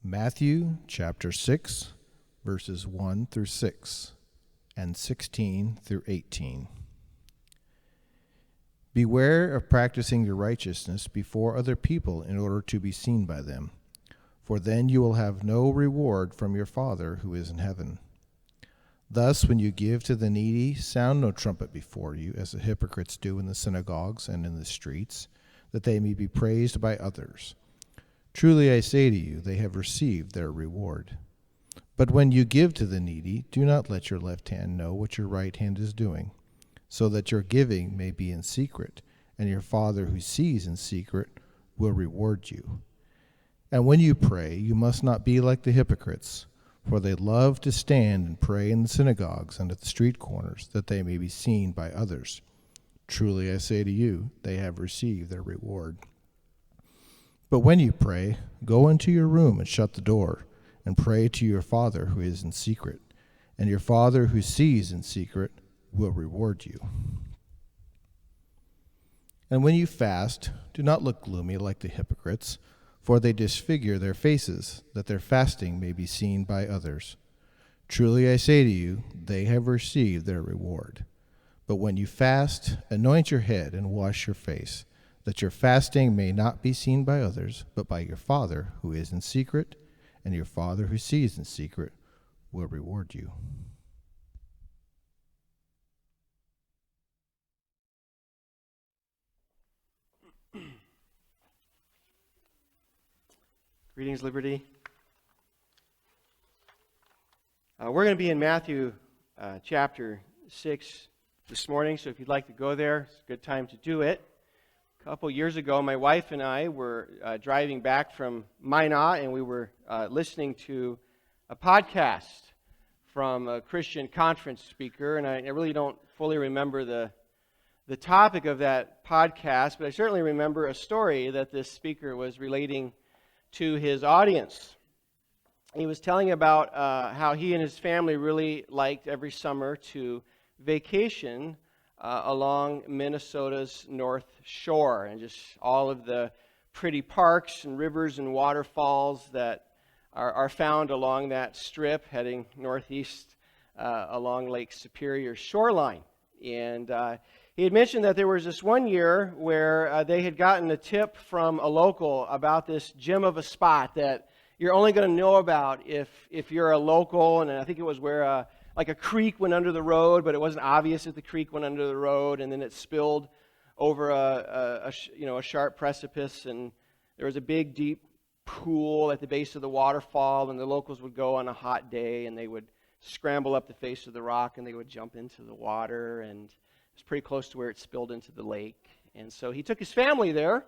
Matthew chapter 6, verses 1 through 6, and 16 through 18. Beware of practicing your righteousness before other people in order to be seen by them, for then you will have no reward from your Father who is in heaven. Thus, when you give to the needy, sound no trumpet before you, as the hypocrites do in the synagogues and in the streets, that they may be praised by others. Truly I say to you, they have received their reward. But when you give to the needy, do not let your left hand know what your right hand is doing, so that your giving may be in secret, and your Father who sees in secret will reward you. And when you pray, you must not be like the hypocrites, for they love to stand and pray in the synagogues and at the street corners, that they may be seen by others. Truly I say to you, they have received their reward. But when you pray, go into your room and shut the door, and pray to your Father who is in secret, and your Father who sees in secret will reward you. And when you fast, do not look gloomy like the hypocrites, for they disfigure their faces, that their fasting may be seen by others. Truly I say to you, they have received their reward. But when you fast, anoint your head and wash your face, that your fasting may not be seen by others, but by your Father who is in secret, and your Father who sees in secret will reward you. Greetings, Liberty. We're going to be in Matthew chapter 6 this morning, so if you'd like to go there, it's a good time to do it. A couple years ago, my wife and I were driving back from Minot, and we were listening to a podcast from a Christian conference speaker, and I really don't fully remember the topic of that podcast, but I certainly remember a story that this speaker was relating to his audience. He was telling about how he and his family really liked every summer to vacation along Minnesota's North Shore, and just all of the pretty parks and rivers and waterfalls that are found along that strip heading northeast along Lake Superior shoreline. And he had mentioned that there was this one year where they had gotten a tip from a local about this gem of a spot that you're only going to know about if you're a local, and I think it was where like a creek went under the road, but it wasn't obvious that the creek went under the road, and then it spilled over a sharp precipice, and there was a big, deep pool at the base of the waterfall, and the locals would go on a hot day, and they would scramble up the face of the rock, and they would jump into the water, and it was pretty close to where it spilled into the lake. And so he took his family there,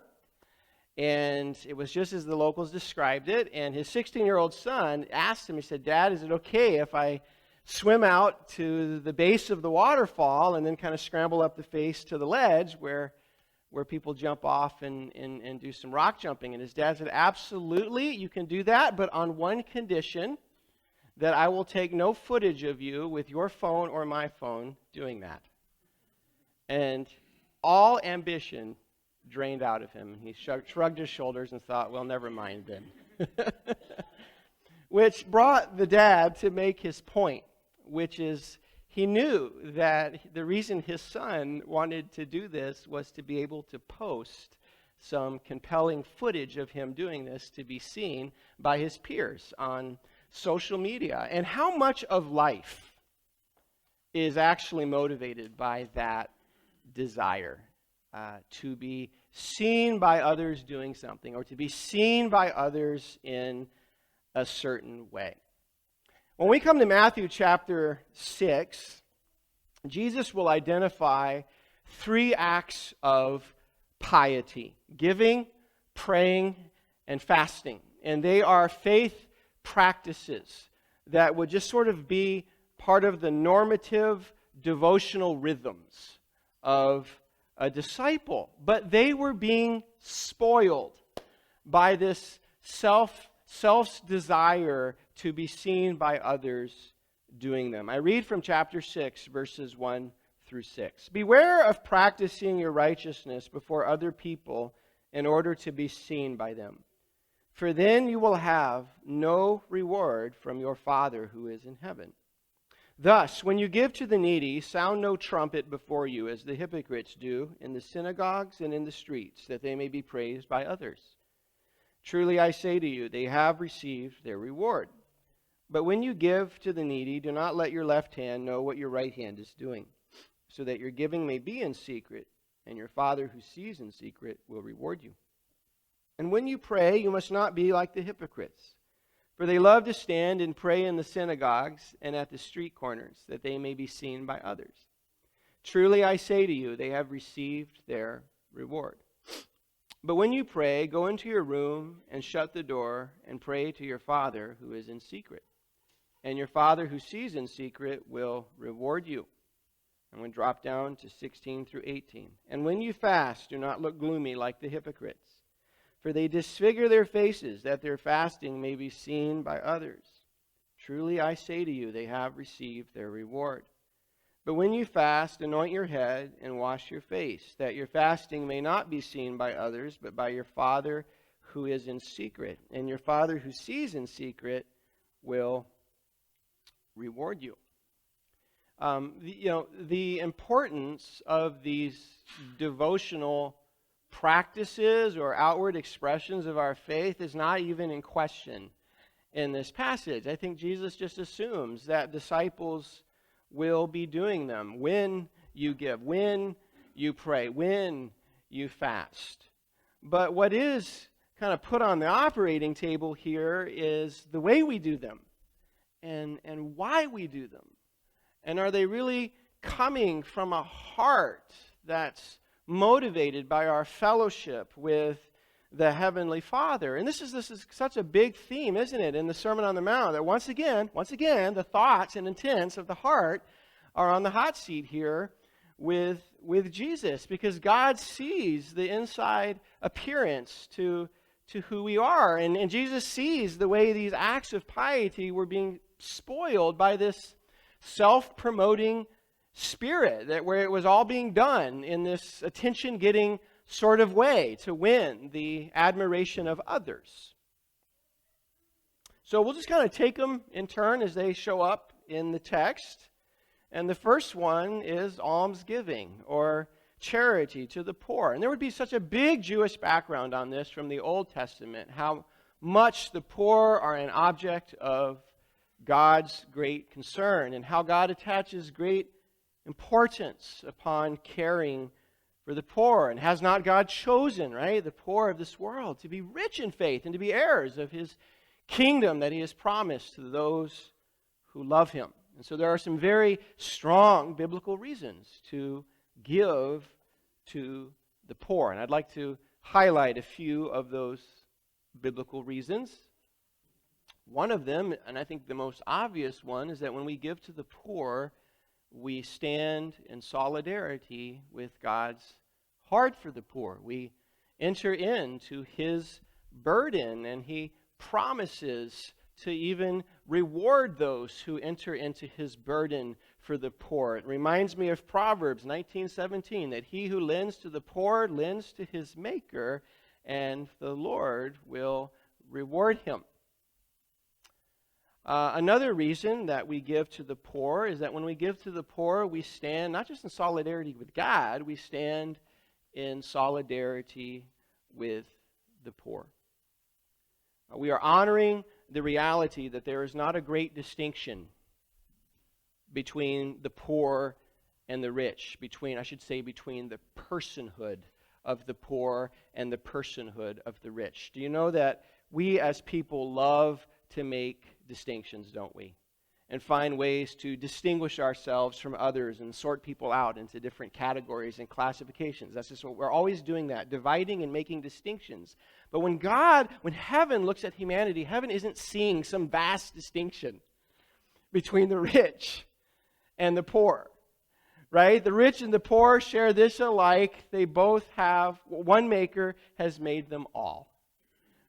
and it was just as the locals described it, and his 16-year-old son asked him, he said, "Dad, is it okay if I swim out to the base of the waterfall and then kind of scramble up the face to the ledge where people jump off and do some rock jumping?" And his dad said, "Absolutely, you can do that, but on one condition, that I will take no footage of you with your phone or my phone doing that." And all ambition drained out of him. He shrugged his shoulders and thought, well, never mind then. Which brought the dad to make his point, which is he knew that the reason his son wanted to do this was to be able to post some compelling footage of him doing this to be seen by his peers on social media. And how much of life is actually motivated by that desire to be seen by others doing something, or to be seen by others in a certain way? When we come to Matthew chapter 6, Jesus will identify 3 acts of piety: giving, praying, and fasting. And they are faith practices that would just sort of be part of the normative devotional rhythms of a disciple. But they were being spoiled by this self's desire to be seen by others doing them. I read from chapter 6, verses 1 through 6. "Beware of practicing your righteousness before other people in order to be seen by them. for then you will have no reward from your Father who is in heaven. Thus, when you give to the needy, sound no trumpet before you, as the hypocrites do in the synagogues and in the streets, that they may be praised by others. Truly I say to you, they have received their reward. But when you give to the needy, do not let your left hand know what your right hand is doing, so that your giving may be in secret, and your Father who sees in secret will reward you. And when you pray, you must not be like the hypocrites, for they love to stand and pray in the synagogues and at the street corners, that they may be seen by others. Truly I say to you, they have received their reward. But when you pray, go into your room and shut the door and pray to your Father who is in secret. And your Father who sees in secret will reward you. I'm going to drop down to 16 through 18. And when you fast, do not look gloomy like the hypocrites, for they disfigure their faces, that their fasting may be seen by others. Truly I say to you, they have received their reward. But when you fast, anoint your head and wash your face, that your fasting may not be seen by others, but by your Father who is in secret. And your Father who sees in secret will reward you. The importance of these devotional practices or outward expressions of our faith is not even in question in this passage. I think Jesus just assumes that disciples will be doing them when you give, when you pray, when you fast. But what is kind of put on the operating table here is the way we do them and why we do them. And are they really coming from a heart that's motivated by our fellowship with the Heavenly Father? And this is such a big theme, isn't it, in the Sermon on the Mount, that once again, the thoughts and intents of the heart are on the hot seat here with Jesus, because God sees the inside appearance to who we are. And Jesus sees the way these acts of piety were being spoiled by this self-promoting spirit, that where it was all being done in this attention-getting sort of way to win the admiration of others. So we'll just kind of take them in turn as they show up in the text. And the first one is almsgiving or charity to the poor. And there would be such a big Jewish background on this from the Old Testament, how much the poor are an object of God's great concern, and how God attaches great importance upon caring for the poor. And has not God chosen, right, the poor of this world to be rich in faith and to be heirs of His kingdom that He has promised to those who love Him? And so there are some very strong biblical reasons to give to the poor. And I'd like to highlight a few of those biblical reasons. One of them, and I think the most obvious one, is that when we give to the poor, we stand in solidarity with God's heart for the poor. We enter into His burden, and He promises to even reward those who enter into His burden for the poor. It reminds me of Proverbs 19:17, that he who lends to the poor lends to his Maker, and the Lord will reward him. Another reason that we give to the poor is that when we give to the poor, we stand not just in solidarity with God, we stand in solidarity with the poor. We are honoring the reality that there is not a great distinction between the poor and the rich, between the personhood of the poor and the personhood of the rich. Do you know that we as people love to make distinctions, don't we? And find ways to distinguish ourselves from others and sort people out into different categories and classifications. That's just what we're always doing, that, dividing and making distinctions. But when heaven looks at humanity, heaven isn't seeing some vast distinction between the rich and the poor, right? The rich and the poor share this alike. They both have, one Maker has made them all,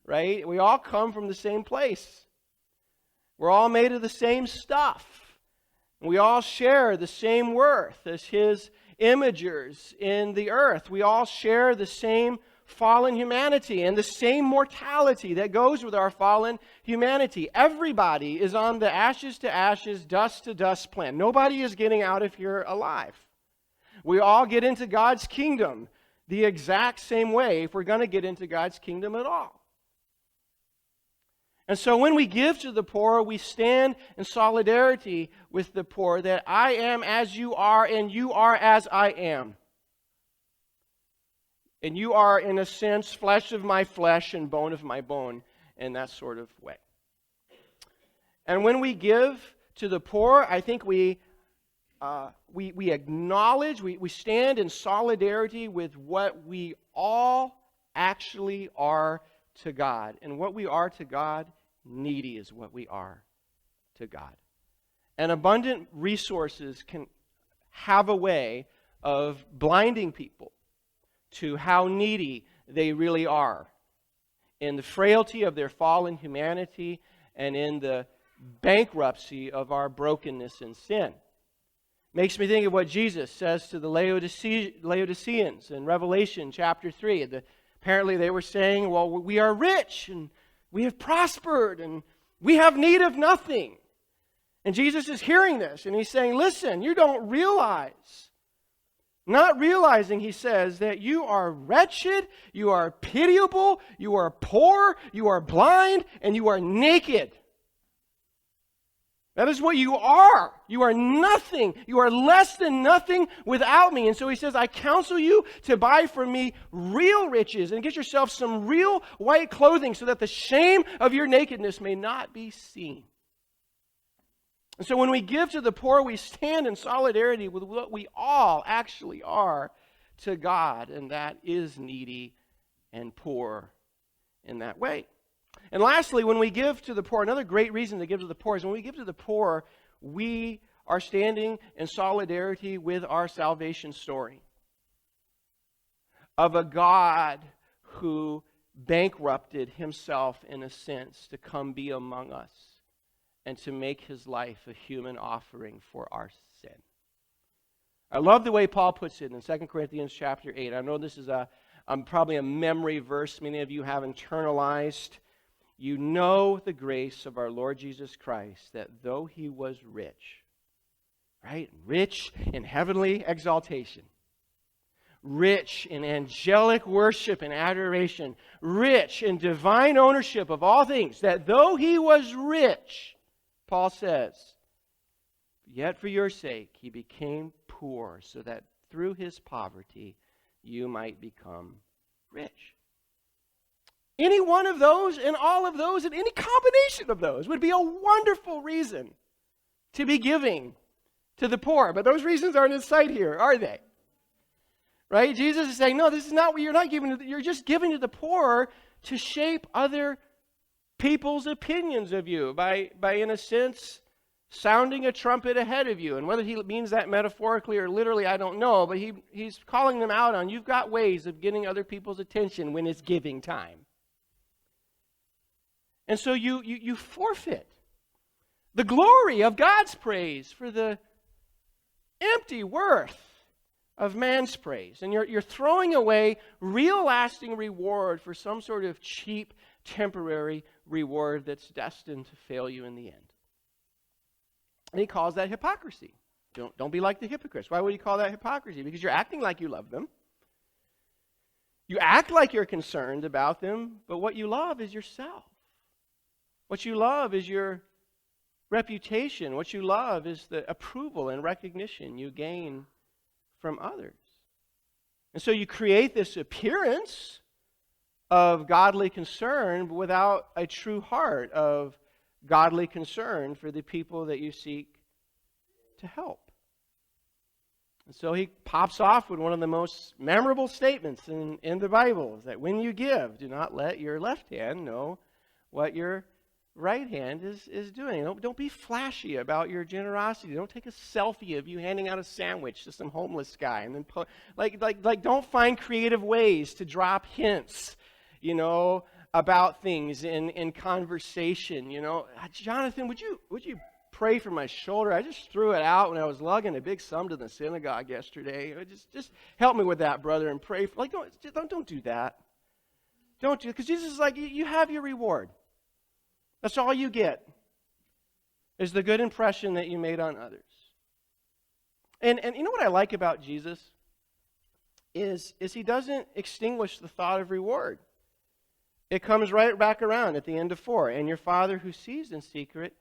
right? We all come from the same place. We're all made of the same stuff. We all share the same worth as His imagers in the earth. We all share the same fallen humanity and the same mortality that goes with our fallen humanity. Everybody is on the ashes to ashes, dust to dust plan. Nobody is getting out of here alive. We all get into God's kingdom the exact same way if we're going to get into God's kingdom at all. And so when we give to the poor, we stand in solidarity with the poor, that I am as you are and you are as I am. And you are, in a sense, flesh of my flesh and bone of my bone in that sort of way. And when we give to the poor, I think we acknowledge, we stand in solidarity with what we all actually are to God. And what we are to God, needy is what we are to God. And abundant resources can have a way of blinding people to how needy they really are in the frailty of their fallen humanity and in the bankruptcy of our brokenness and sin. Makes me think of what Jesus says to the Laodiceans in Revelation chapter 3. Apparently they were saying, well, we are rich and we have prospered and we have need of nothing. And Jesus is hearing this and he's saying, listen, you don't realize. Not realizing, he says, that you are wretched, you are pitiable, you are poor, you are blind, and you are naked. That is what you are. You are nothing. You are less than nothing without me. And so he says, I counsel you to buy from me real riches and get yourself some real white clothing so that the shame of your nakedness may not be seen. And so when we give to the poor, we stand in solidarity with what we all actually are to God, and that is needy and poor in that way. And lastly, when we give to the poor, another great reason to give to the poor is when we give to the poor, we are standing in solidarity with our salvation story of a God who bankrupted himself, in a sense, to come be among us and to make his life a human offering for our sin. I love the way Paul puts it in 2 Corinthians chapter 8. I know this is probably a memory verse many of you have internalized. You know the grace of our Lord Jesus Christ, that though he was rich, right? Rich in heavenly exaltation, rich in angelic worship and adoration, rich in divine ownership of all things, that though he was rich, Paul says, yet for your sake he became poor, so that through his poverty you might become rich. Any one of those and all of those and any combination of those would be a wonderful reason to be giving to the poor. But those reasons aren't in sight here, are they? Right? Jesus is saying, no, this is not what you're not giving. You're just giving to the poor to shape other people's opinions of you by in a sense, sounding a trumpet ahead of you. And whether he means that metaphorically or literally, I don't know. But he's calling them out on, you've got ways of getting other people's attention when it's giving time. And so you forfeit the glory of God's praise for the empty worth of man's praise. And you're throwing away real lasting reward for some sort of cheap, temporary reward that's destined to fail you in the end. And he calls that hypocrisy. Don't be like the hypocrites. Why would he call that hypocrisy? Because you're acting like you love them. You act like you're concerned about them, but what you love is yourself. What you love is your reputation. What you love is the approval and recognition you gain from others. And so you create this appearance of godly concern, but without a true heart of godly concern for the people that you seek to help. And so he pops off with one of the most memorable statements in the Bible, is that when you give, do not let your left hand know what your right hand is doing. Don't be flashy about your generosity. Don't take a selfie of you handing out a sandwich to some homeless guy, and then don't find creative ways to drop hints, about things in conversation. Jonathan, would you pray for my shoulder? I just threw it out when I was lugging a big sum to the synagogue yesterday. Just help me with that, brother, and pray. Don't do that. Don't do it. Because Jesus is like, you have your reward. That's all you get, is the good impression that you made on others. And you know what I like about Jesus? Is he doesn't extinguish the thought of reward. It comes right back around at the end of 4. And your Father who sees in secret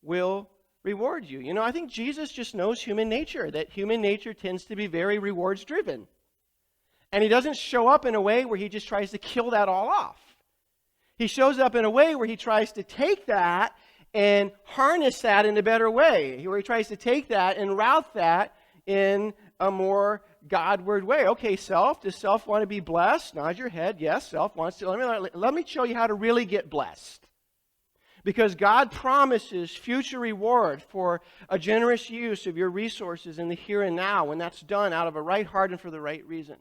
will reward you. You know, I think Jesus just knows human nature, that human nature tends to be very rewards driven. And he doesn't show up in a way where he just tries to kill that all off. He shows up in a way where he tries to take that and harness that in a better way, where he tries to take that and route that in a more Godward way. Okay, self, does self want to be blessed? Nod your head. Yes, self wants to. Let me show you how to really get blessed. Because God promises future reward for a generous use of your resources in the here and now when that's done out of a right heart and for the right reason.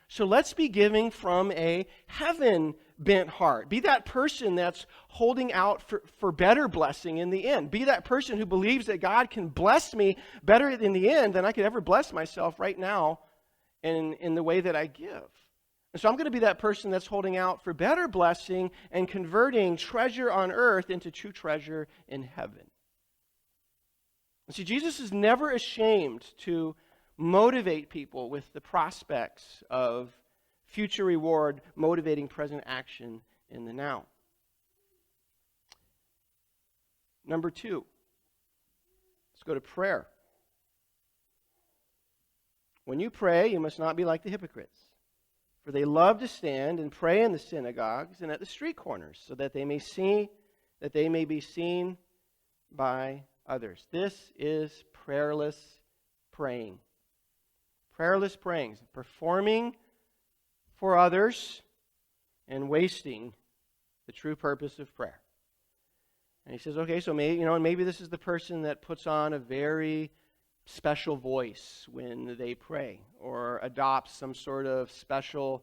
So let's be giving from a heaven-bent heart. Be that person that's holding out for better blessing in the end. Be that person who believes that God can bless me better in the end than I could ever bless myself right now in the way that I give. And so I'm going to be that person that's holding out for better blessing and converting treasure on earth into true treasure in heaven. And see, Jesus is never ashamed to motivate people with the prospects of future reward, motivating present action in the now. Number 2, let's go to prayer. When you pray, you must not be like the hypocrites, for they love to stand and pray in the synagogues and at the street corners, so that they may be seen by others. This is prayerless praying. Prayerless praying, performing for others and wasting the true purpose of prayer. And he says, okay, so maybe this is the person that puts on a very special voice when they pray, or adopts some sort of special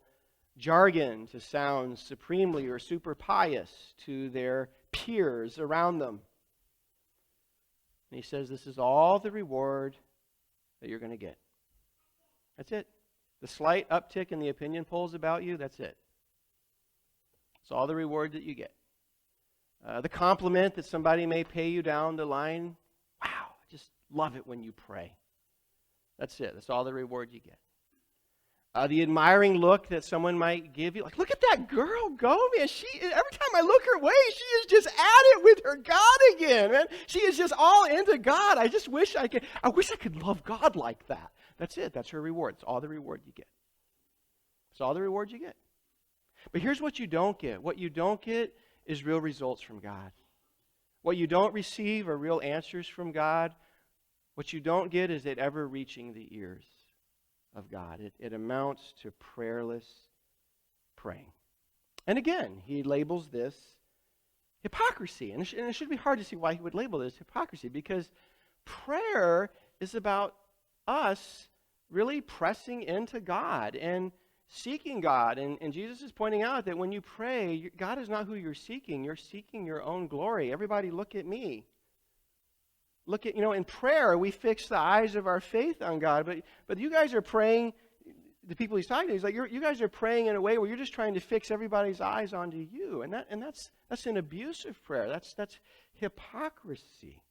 jargon to sound supremely or super pious to their peers around them. And he says, this is all the reward that you're going to get. That's it. The slight uptick in the opinion polls about you, that's it. It's all the reward that you get. The compliment that somebody may pay you down the line, wow, I just love it when you pray. That's it. That's all the reward you get. The admiring look that someone might give you, like, look at that girl go, man. Every time I look her way, she is just at it with her God again, man. She is just all into God. I wish I could love God like that. That's it. That's her reward. It's all the reward you get. It's all the reward you get. But here's what you don't get. What you don't get is real results from God. What you don't receive are real answers from God. What you don't get is it ever reaching the ears of God. It amounts to prayerless praying. And again, he labels this hypocrisy. And it should be hard to see why he would label this hypocrisy, because prayer is about us really pressing into God and seeking God. And Jesus is pointing out that when you pray, God is not who you're seeking. You're seeking your own glory. Everybody look at me. Look at, in prayer, we fix the eyes of our faith on God. But you guys are praying, the people he's talking to, he's like, you guys are praying in a way where you're just trying to fix everybody's eyes onto you. And that's an abusive prayer. That's hypocrisy.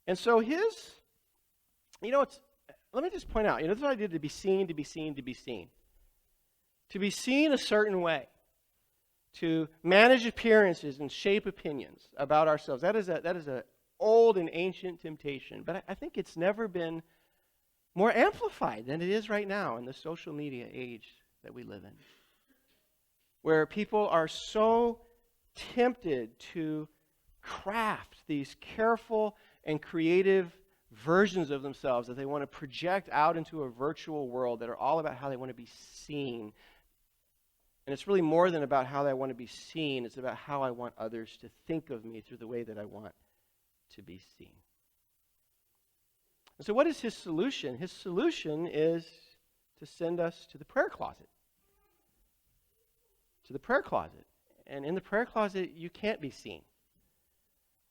And so let me just point out, this is what I did: to be seen, to be seen, to be seen. To be seen a certain way. To manage appearances and shape opinions about ourselves. That is a old and ancient temptation. But I think it's never been more amplified than it is right now in the social media age that we live in. Where people are so tempted to craft these careful and creative versions of themselves that they want to project out into a virtual world that are all about how they want to be seen. And it's really more than about how I want to be seen. It's about how I want others to think of me through the way that I want to be seen. And so what is his solution? His solution is to send us to the prayer closet. To the prayer closet. And in the prayer closet, you can't be seen.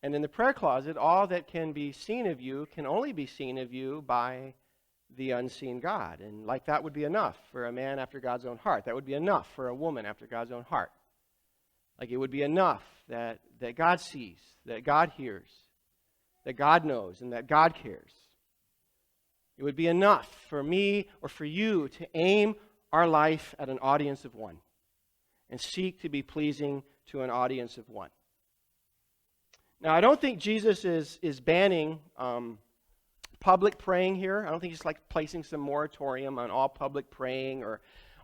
And in the prayer closet, all that can be seen of you can only be seen of you by the unseen God. And like that would be enough for a man after God's own heart. That would be enough for a woman after God's own heart. Like it would be enough that God sees, that God hears, that God knows, and that God cares. It would be enough for me or for you to aim our life at an audience of one and seek to be pleasing to an audience of one. Now, I don't think Jesus is banning public praying here. I don't think he's like placing some moratorium on all public praying or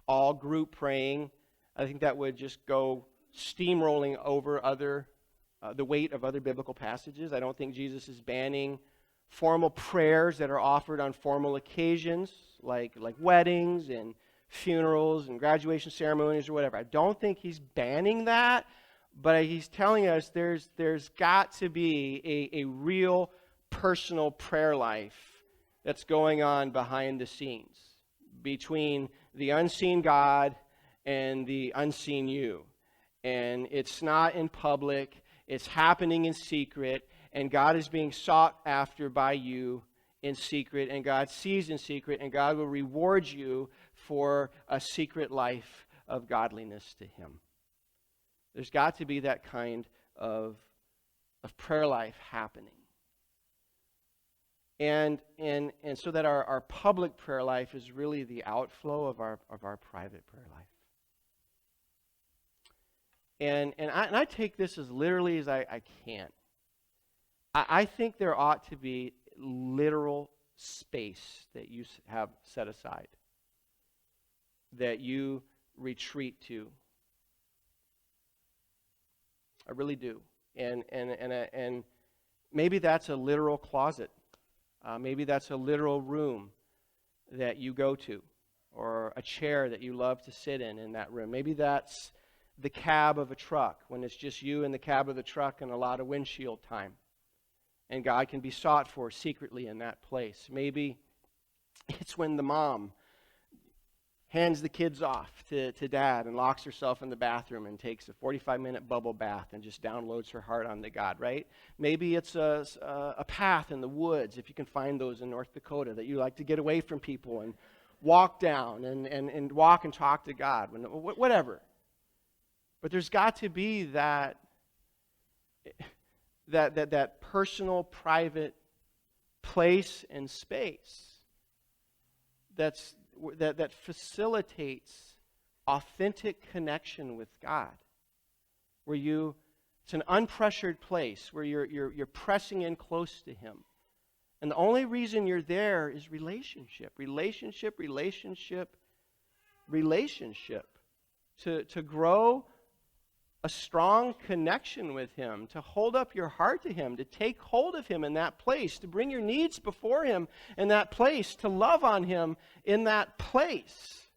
all group praying. I think that would just go steamrolling over the weight of other biblical passages. I don't think Jesus is banning formal prayers that are offered on formal occasions, like weddings and funerals and graduation ceremonies or whatever. I don't think he's banning that, but he's telling us there's got to be a real personal prayer life that's going on behind the scenes between the unseen God and the unseen you. And it's not in public, it's happening in secret, and God is being sought after by you in secret, and God sees in secret, and God will reward you for a secret life of godliness to Him. There's got to be that kind of prayer life happening. And so that our public prayer life is really the outflow of our private prayer life. And I take this as literally as I can. I think there ought to be literal space that you have set aside, that you retreat to. I really do. And maybe that's a literal closet. Maybe that's a literal room that you go to, or a chair that you love to sit in that room. Maybe that's the cab of a truck, when it's just you in the cab of the truck and a lot of windshield time. And God can be sought for secretly in that place. Maybe it's when the mom hands the kids off to dad and locks herself in the bathroom and takes a 45-minute bubble bath and just downloads her heart onto God, right? Maybe it's a path in the woods, if you can find those in North Dakota, that you like to get away from people and walk down and walk and talk to God, whatever. But there's got to be that personal, private place and space that facilitates authentic connection with God, where it's an unpressured place where you're pressing in close to Him, and the only reason you're there is relationship, to grow a strong connection with Him, to hold up your heart to Him, to take hold of Him in that place, to bring your needs before Him in that place, to love on Him in that place.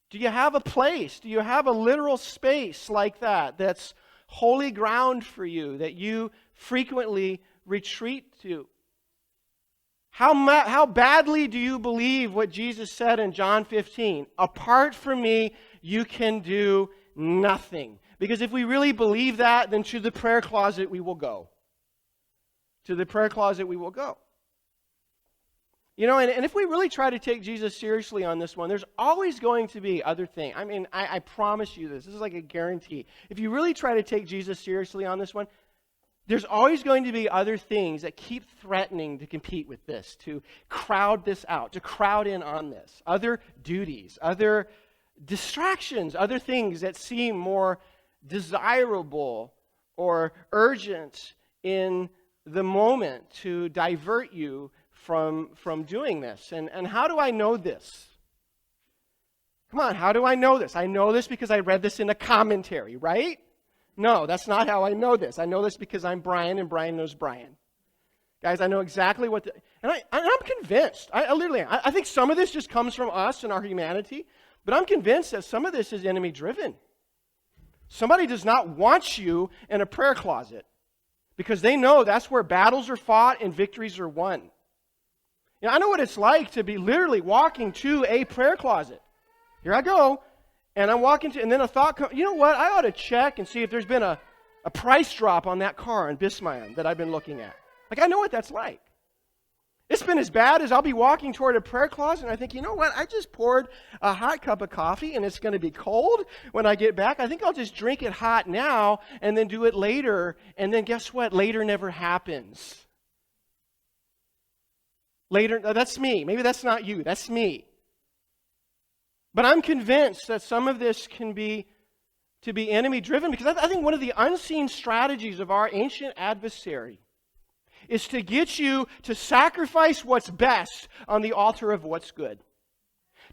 Do you have a place? Do you have a literal space like that that's holy ground for you, that you frequently retreat to? How badly do you believe what Jesus said in John 15? Apart from me, you can do nothing. Because if we really believe that, then to the prayer closet we will go. To the prayer closet we will go. You know, and if we really try to take Jesus seriously on this one, there's always going to be other things. I mean, I promise you this. This is like a guarantee. If you really try to take Jesus seriously on this one, there's always going to be other things that keep threatening to compete with this, to crowd this out, to crowd in on this. Other duties, other distractions, other things that seem more desirable or urgent in the moment to divert you from doing this. And how do I know this? Come on, how do I know this? I know this because I read this in a commentary, right? No, that's not how I know this. I know this because I'm Brian and Brian knows Brian. Guys, I know exactly what and I'm convinced. I literally am. I think some of this just comes from us and our humanity. But I'm convinced that some of this is enemy-driven. Somebody does not want you in a prayer closet because they know that's where battles are fought and victories are won. You know, I know what it's like to be literally walking to a prayer closet. Here I go, and I'm walking to, and then a thought comes, you know what, I ought to check and see if there's been a price drop on that car in Bismayan that I've been looking at. Like, I know what that's like. It's been as bad as I'll be walking toward a prayer closet and I think, you know what? I just poured a hot cup of coffee and it's going to be cold when I get back. I think I'll just drink it hot now and then do it later. And then guess what? Later never happens. Later, that's me. Maybe that's not you. That's me. But I'm convinced that some of this can be to be enemy driven, because I think one of the unseen strategies of our ancient adversary is to get you to sacrifice what's best on the altar of what's good.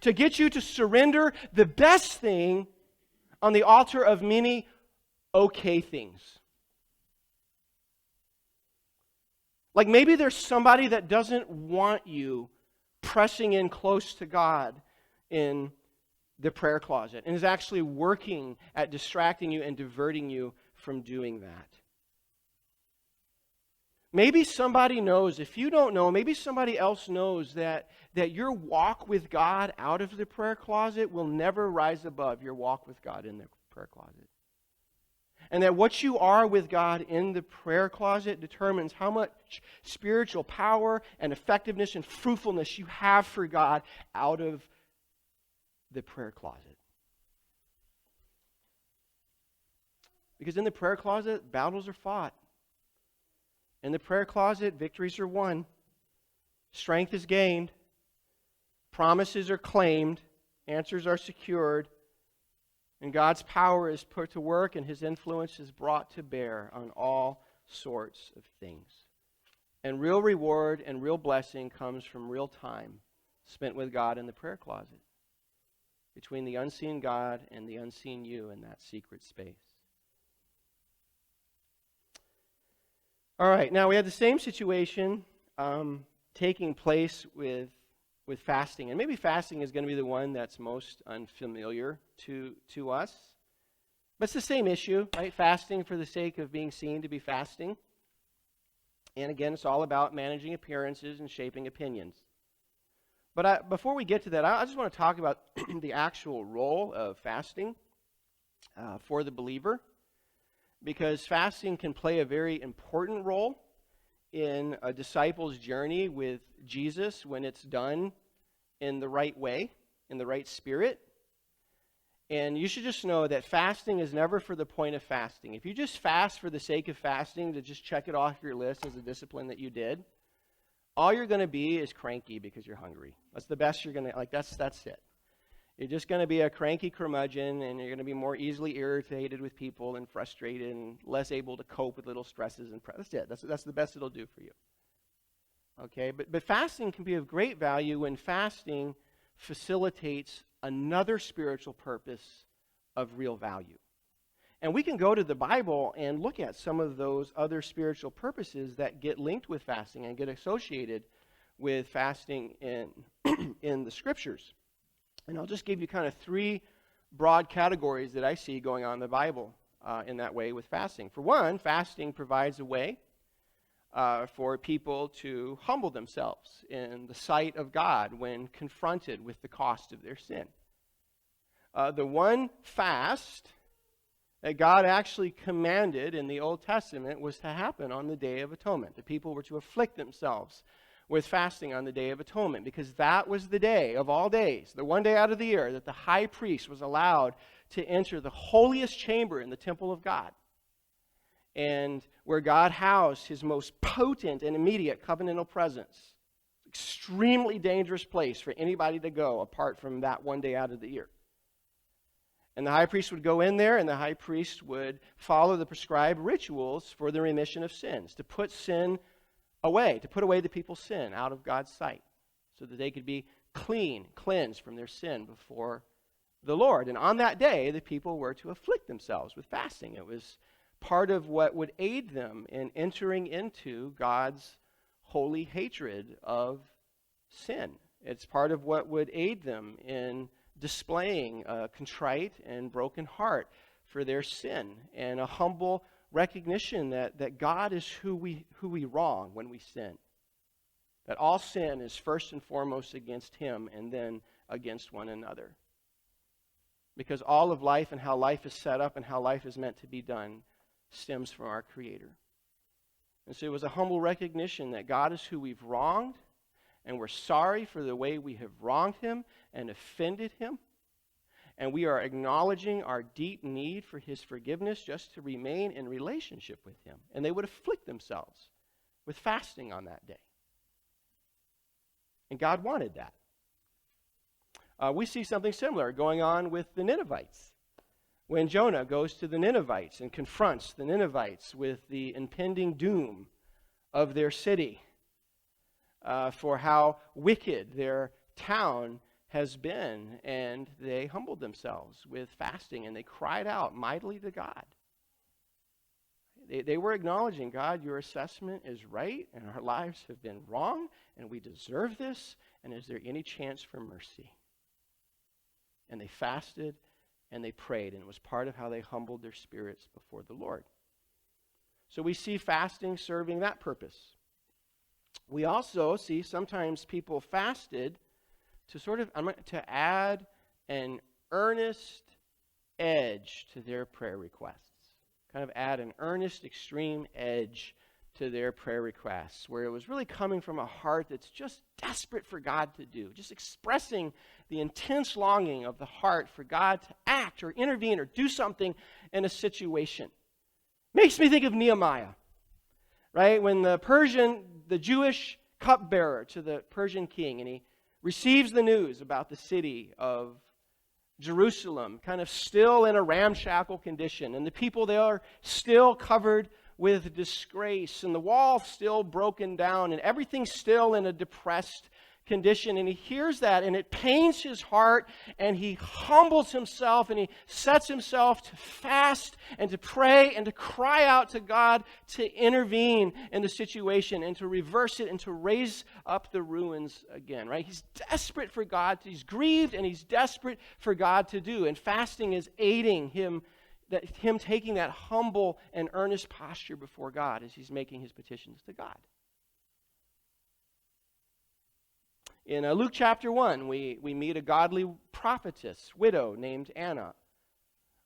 To get you to surrender the best thing on the altar of many okay things. Like maybe there's somebody that doesn't want you pressing in close to God in the prayer closet and is actually working at distracting you and diverting you from doing that. Maybe somebody knows, if you don't know, maybe somebody else knows that your walk with God out of the prayer closet will never rise above your walk with God in the prayer closet. And that what you are with God in the prayer closet determines how much spiritual power and effectiveness and fruitfulness you have for God out of the prayer closet. Because in the prayer closet, battles are fought. In the prayer closet, victories are won. Strength is gained. Promises are claimed. Answers are secured. And God's power is put to work and His influence is brought to bear on all sorts of things. And real reward and real blessing comes from real time spent with God in the prayer closet, between the unseen God and the unseen you in that secret space. All right, now we have the same situation taking place with fasting. And maybe fasting is going to be the one that's most unfamiliar to us. But it's the same issue, right? Fasting for the sake of being seen to be fasting. And again, it's all about managing appearances and shaping opinions. But before we get to that, I just want to talk about the actual role of fasting for the believer. Because fasting can play a very important role in a disciple's journey with Jesus when it's done in the right way, in the right spirit. And you should just know that fasting is never for the point of fasting. If you just fast for the sake of fasting, to just check it off your list as a discipline that you did, all you're going to be is cranky because you're hungry. That's the best you're going to, that's it. You're just going to be a cranky curmudgeon, and you're going to be more easily irritated with people and frustrated and less able to cope with little stresses. That's it. That's the best it'll do for you. Okay, but fasting can be of great value when fasting facilitates another spiritual purpose of real value. And we can go to the Bible and look at some of those other spiritual purposes that get linked with fasting and get associated with fasting in the Scriptures. And I'll just give you kind of three broad categories that I see going on in the Bible in that way with fasting. For one, fasting provides a way for people to humble themselves in the sight of God when confronted with the cost of their sin. The one fast that God actually commanded in the Old Testament was to happen on the Day of Atonement. The people were to afflict themselves with fasting on the Day of Atonement, because that was the day of all days, the one day out of the year, that the high priest was allowed to enter the holiest chamber in the temple of God, and where God housed His most potent and immediate covenantal presence. Extremely dangerous place for anybody to go apart from that one day out of the year. And the high priest would go in there, and the high priest would follow the prescribed rituals for the remission of sins, to put sin away, to put away the people's sin out of God's sight, so that they could be clean, cleansed from their sin before the Lord. And on that day, the people were to afflict themselves with fasting. It was part of what would aid them in entering into God's holy hatred of sin. It's part of what would aid them in displaying a contrite and broken heart for their sin, and a humble recognition that God is who we wrong when we sin. That all sin is first and foremost against Him and then against one another. Because all of life and how life is set up and how life is meant to be done stems from our Creator. And so it was a humble recognition that God is who we've wronged, and we're sorry for the way we have wronged him and offended him, and we are acknowledging our deep need for his forgiveness just to remain in relationship with him. And they would afflict themselves with fasting on that day. And God wanted that. We see something similar going on with the Ninevites. When Jonah goes to the Ninevites and confronts the Ninevites with the impending doom of their city, for how wicked their town has been, and they humbled themselves with fasting, and they cried out mightily to God. They were acknowledging, God, your assessment is right, and our lives have been wrong, and we deserve this, and is there any chance for mercy? And they fasted, and they prayed, and it was part of how they humbled their spirits before the Lord. So we see fasting serving that purpose. We also see sometimes people fasted to add an earnest edge to their prayer requests. Kind of add an earnest, extreme edge to their prayer requests, where it was really coming from a heart that's just desperate for God to do, just expressing the intense longing of the heart for God to act or intervene or do something in a situation. Makes me think of Nehemiah, right? When the Jewish cupbearer to the Persian king, and he receives the news about the city of Jerusalem, kind of still in a ramshackle condition, and the people there are still covered with disgrace, and the wall still broken down, and everything still in a depressed condition. And he hears that, and it pains his heart, and he humbles himself, and he sets himself to fast and to pray and to cry out to God to intervene in the situation and to reverse it and to raise up the ruins again, right? He's desperate for God. He's grieved, and he's desperate for God to do. And fasting is aiding him, him taking that humble and earnest posture before God as he's making his petitions to God. In Luke chapter 1, we meet a godly prophetess, widow named Anna,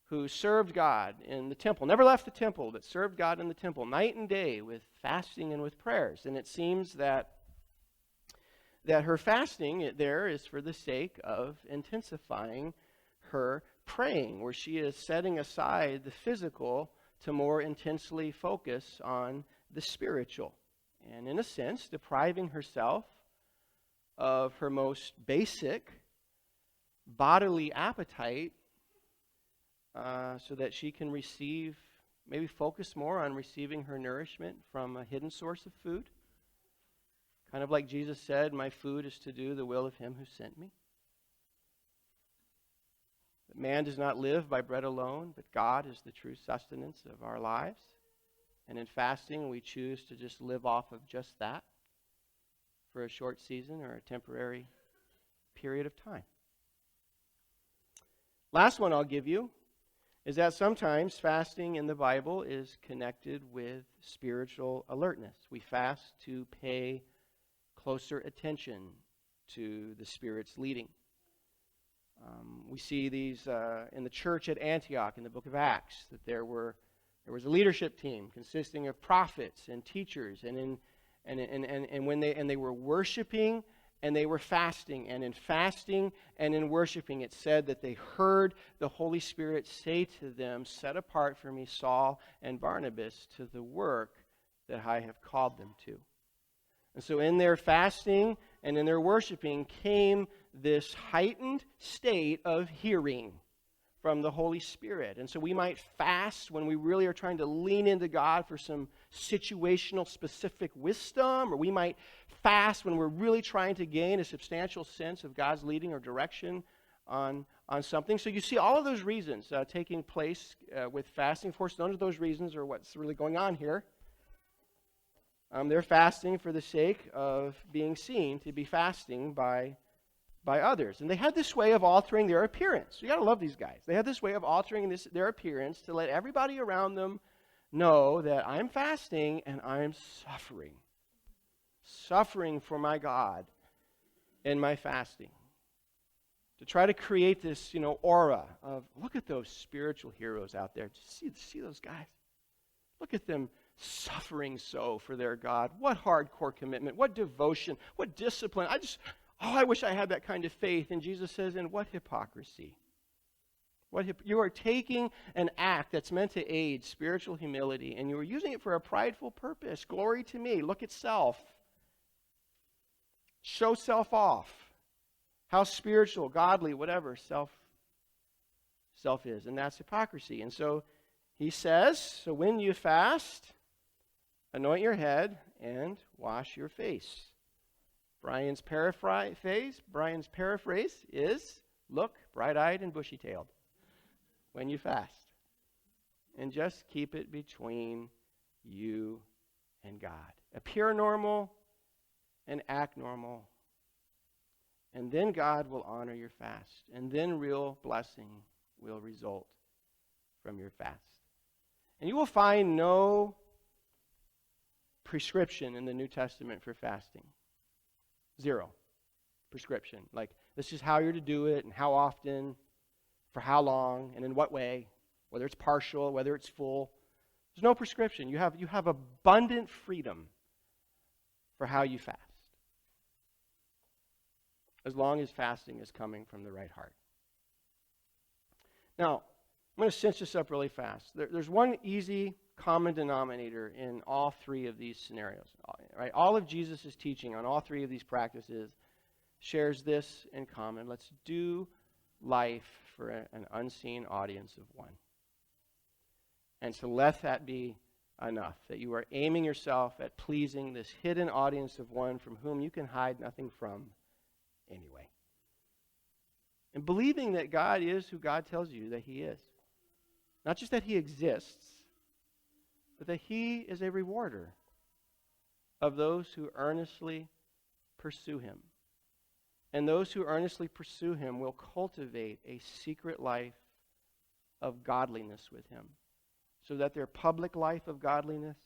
who served God in the temple, never left the temple, but served God in the temple night and day with fasting and with prayers. And it seems that her fasting there is for the sake of intensifying her praying, where she is setting aside the physical to more intensely focus on the spiritual. And in a sense, depriving herself of her most basic bodily appetite so that she can maybe focus more on receiving her nourishment from a hidden source of food. Kind of like Jesus said, my food is to do the will of him who sent me. That man does not live by bread alone, but God is the true sustenance of our lives. And in fasting, we choose to just live off of just that for a short season or a temporary period of time. Last one I'll give you is that sometimes fasting in the Bible is connected with spiritual alertness. We fast to pay closer attention to the Spirit's leading. We see these in the church at Antioch in the book of Acts, that there was a leadership team consisting of prophets and teachers, and when they were worshiping and they were fasting, and in fasting and in worshiping, it said that they heard the Holy Spirit say to them, set apart for me Saul and Barnabas to the work that I have called them to. And so in their fasting and in their worshiping came this heightened state of hearing from the Holy Spirit. And so we might fast when we really are trying to lean into God for some situational specific wisdom, or we might fast when we're really trying to gain a substantial sense of God's leading or direction on something. So you see all of those reasons taking place with fasting. Of course, none of those reasons are what's really going on here. They're fasting for the sake of being seen to be fasting by others. And they had this way of altering their appearance. You got to love these guys. They had this way of altering their appearance to let everybody around them know that I'm fasting and I'm suffering for my God in my fasting. To try to create this, aura of, look at those spiritual heroes out there. Just see those guys. Look at them suffering so for their God. What hardcore commitment, what devotion, what discipline. I wish I had that kind of faith. And Jesus says, and what hypocrisy. You are taking an act that's meant to aid spiritual humility, and you are using it for a prideful purpose. Glory to me. Look at self. Show self off. How spiritual, godly, whatever self is. And that's hypocrisy. And so he says, so when you fast, anoint your head and wash your face. Brian's paraphrase is, look bright-eyed and bushy-tailed when you fast. And just keep it between you and God. Appear normal and act normal. And then God will honor your fast. And then real blessing will result from your fast. And you will find no prescription in the New Testament for fasting. Zero prescription. Like, this is how you're to do it, and how often, for how long, and in what way, whether it's partial, whether it's full. There's no prescription. You have abundant freedom for how you fast, as long as fasting is coming from the right heart. Now, I'm going to cinch this up really fast. There's one easy common denominator in all three of these scenarios. Right? All of Jesus' teaching on all three of these practices shares this in common. Let's do life for an unseen audience of one. And so let that be enough, that you are aiming yourself at pleasing this hidden audience of one from whom you can hide nothing from anyway. And believing that God is who God tells you that he is. Not just that he exists, but that he is a rewarder of those who earnestly pursue him. And those who earnestly pursue him will cultivate a secret life of godliness with him, so that their public life of godliness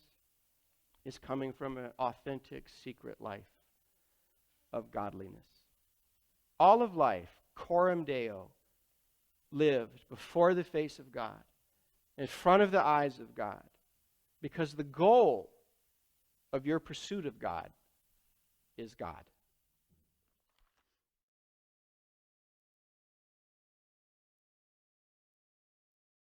is coming from an authentic secret life of godliness. All of life, coram Deo, lived before the face of God, in front of the eyes of God, because the goal of your pursuit of God is God.